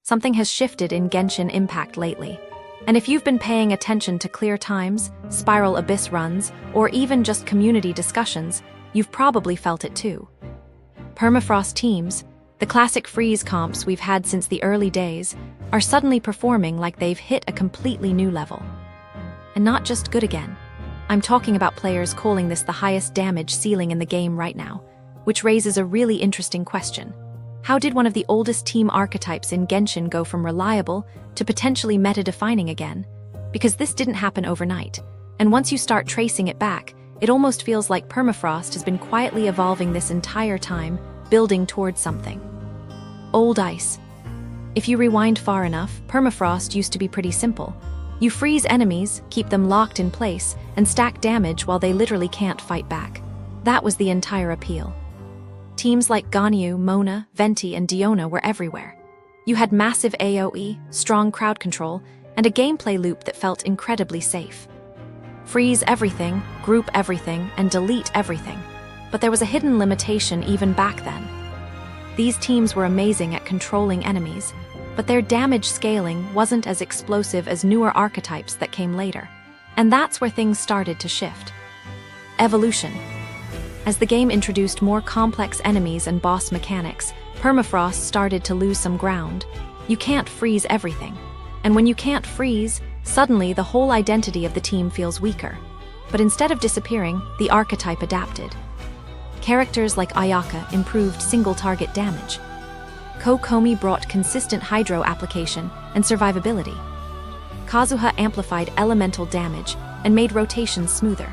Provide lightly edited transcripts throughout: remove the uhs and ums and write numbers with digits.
something has shifted in Genshin Impact lately. And if you've been paying attention to clear times, spiral abyss runs, or even just community discussions, you've probably felt it too. Permafrost teams, the classic freeze comps we've had since the early days, are suddenly performing like they've hit a completely new level. And not just good again. I'm talking about players calling this the highest damage ceiling in the game right now, which raises a really interesting question. How did one of the oldest team archetypes in Genshin go from reliable to potentially meta-defining again? Because this didn't happen overnight, and once you start tracing it back, it almost feels like Permafrost has been quietly evolving this entire time, building towards something. Old ice. If you rewind far enough, Permafrost used to be pretty simple. You freeze enemies, keep them locked in place, and stack damage while they literally can't fight back. That was the entire appeal. Teams like Ganyu, Mona, Venti, and Diona were everywhere. You had massive AoE, strong crowd control, and a gameplay loop that felt incredibly safe. Freeze everything, group everything, and delete everything. But there was a hidden limitation even back then. These teams were amazing at controlling enemies, but their damage scaling wasn't as explosive as newer archetypes that came later. And that's where things started to shift. Evolution. As the game introduced more complex enemies and boss mechanics, Permafrost started to lose some ground. You can't freeze everything. And when you can't freeze, suddenly the whole identity of the team feels weaker. But instead of disappearing, the archetype adapted. Characters like Ayaka improved single-target damage. Kokomi brought consistent hydro application and survivability. Kazuha amplified elemental damage and made rotations smoother.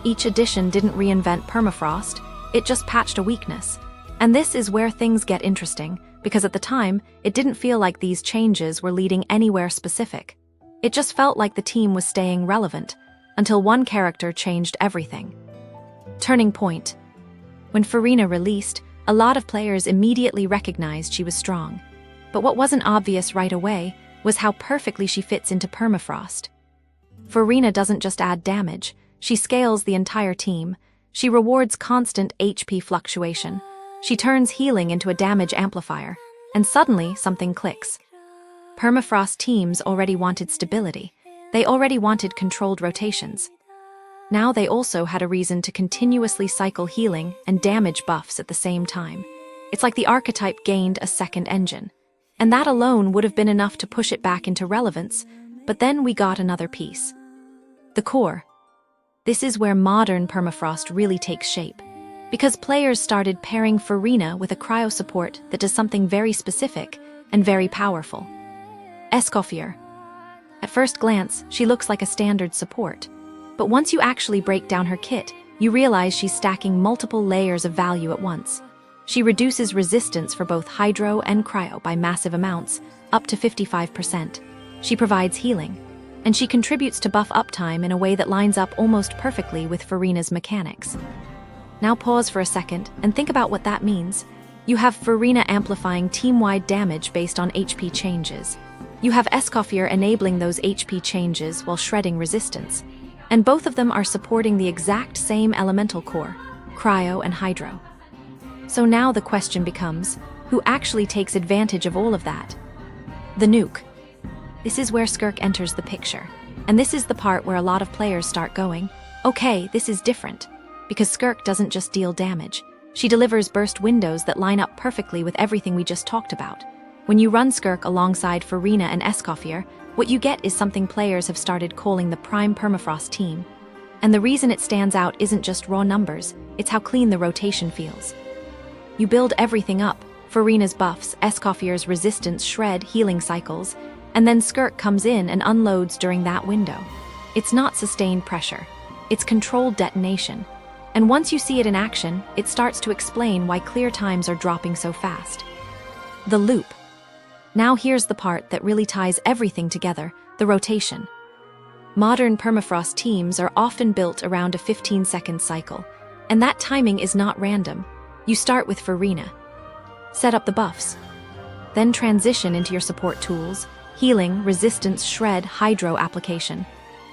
Each edition didn't reinvent Permafrost, it just patched a weakness. And this is where things get interesting, because at the time, it didn't feel like these changes were leading anywhere specific. It just felt like the team was staying relevant, until one character changed everything. Turning point. When Furina released, a lot of players immediately recognized she was strong. But what wasn't obvious right away was how perfectly she fits into Permafrost. Furina doesn't just add damage, she scales the entire team. She rewards constant HP fluctuation. She turns healing into a damage amplifier. And suddenly, something clicks. Permafrost teams already wanted stability. They already wanted controlled rotations. Now they also had a reason to continuously cycle healing and damage buffs at the same time. It's like the archetype gained a second engine. And that alone would have been enough to push it back into relevance, but then we got another piece. The core. This is where modern Permafrost really takes shape, because players started pairing Furina with a cryo support that does something very specific and very powerful. Escoffier. At first glance, she looks like a standard support, but once you actually break down her kit, you realize she's stacking multiple layers of value at once. She reduces resistance for both hydro and cryo by massive amounts, up to 55%. She provides healing, and she contributes to buff uptime in a way that lines up almost perfectly with Furina's mechanics. Now pause for a second and think about what that means. You have Furina amplifying team-wide damage based on HP changes. You have Escoffier enabling those HP changes while shredding resistance. And both of them are supporting the exact same elemental core, cryo and hydro. So now the question becomes, who actually takes advantage of all of that? The Nuke. This is where Skirk enters the picture. And this is the part where a lot of players start going, okay, this is different. Because Skirk doesn't just deal damage. She delivers burst windows that line up perfectly with everything we just talked about. When you run Skirk alongside Furina and Escoffier, what you get is something players have started calling the Prime Permafrost team. And the reason it stands out isn't just raw numbers, it's how clean the rotation feels. You build everything up, Furina's buffs, Escoffier's resistance, shred, healing cycles, and then Skirk comes in and unloads during that window. It's not sustained pressure, it's controlled detonation. And once you see it in action, it starts to explain why clear times are dropping so fast. The loop. Now here's the part that really ties everything together, the rotation. Modern Permafrost teams are often built around a 15-second cycle, and that timing is not random. You start with Furina. Set up the buffs. Then transition into your support tools, healing, resistance, shred, hydro application.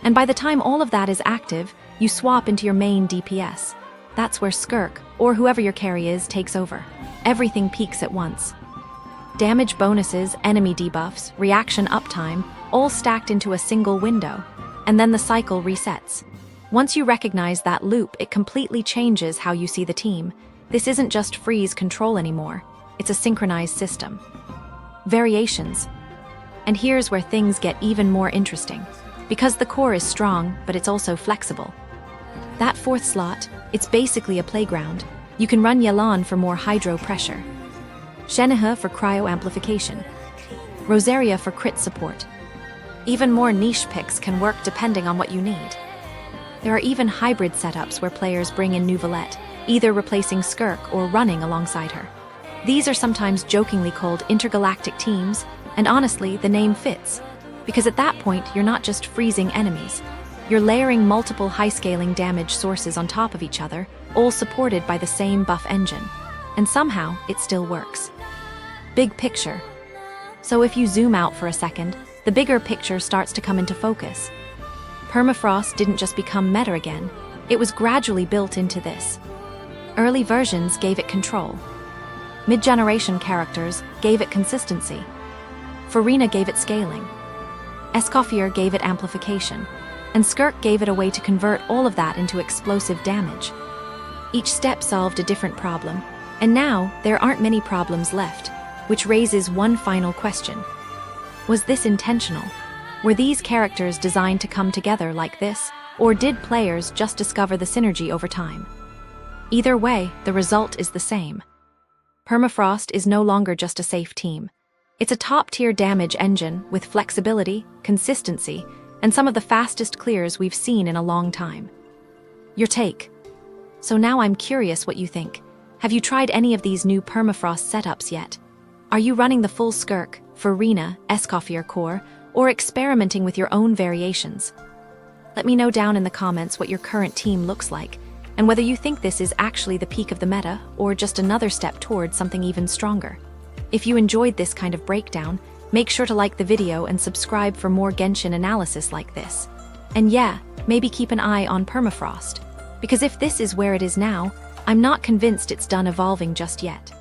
And by the time all of that is active, you swap into your main DPS. That's where Skirk, or whoever your carry is, takes over. Everything peaks at once. Damage bonuses, enemy debuffs, reaction uptime, all stacked into a single window, and then the cycle resets. Once you recognize that loop, it completely changes how you see the team. This isn't just freeze control anymore, it's a synchronized system. Variations. And here's where things get even more interesting. Because the core is strong, but it's also flexible. That fourth slot, it's basically a playground. You can run Yelan for more hydro pressure, Shenhe for cryo amplification, Rosaria for crit support. Even more niche picks can work depending on what you need. There are even hybrid setups where players bring in Neuvillette, either replacing Skirk or running alongside her. These are sometimes jokingly called intergalactic teams, and honestly, the name fits. Because at that point, you're not just freezing enemies. You're layering multiple high-scaling damage sources on top of each other, all supported by the same buff engine. And somehow, it still works. Big picture. So if you zoom out for a second, the bigger picture starts to come into focus. Permafrost didn't just become meta again, it was gradually built into this. Early versions gave it control. Mid-generation characters gave it consistency. Furina gave it scaling. Escoffier gave it amplification. And Skirk gave it a way to convert all of that into explosive damage. Each step solved a different problem, and now there aren't many problems left, which raises one final question. Was this intentional? Were these characters designed to come together like this, or did players just discover the synergy over time? Either way, the result is the same. Permafrost is no longer just a safe team. It's a top-tier damage engine with flexibility, consistency, and some of the fastest clears we've seen in a long time. Your take? So now I'm curious what you think. Have you tried any of these new Permafrost setups yet? Are you running the full Skirk, Furina, Escoffier core, or experimenting with your own variations? Let me know down in the comments what your current team looks like, and whether you think this is actually the peak of the meta, or just another step towards something even stronger. If you enjoyed this kind of breakdown, make sure to like the video and subscribe for more Genshin analysis like this. And yeah, maybe keep an eye on Permafrost, because if this is where it is now, I'm not convinced it's done evolving just yet.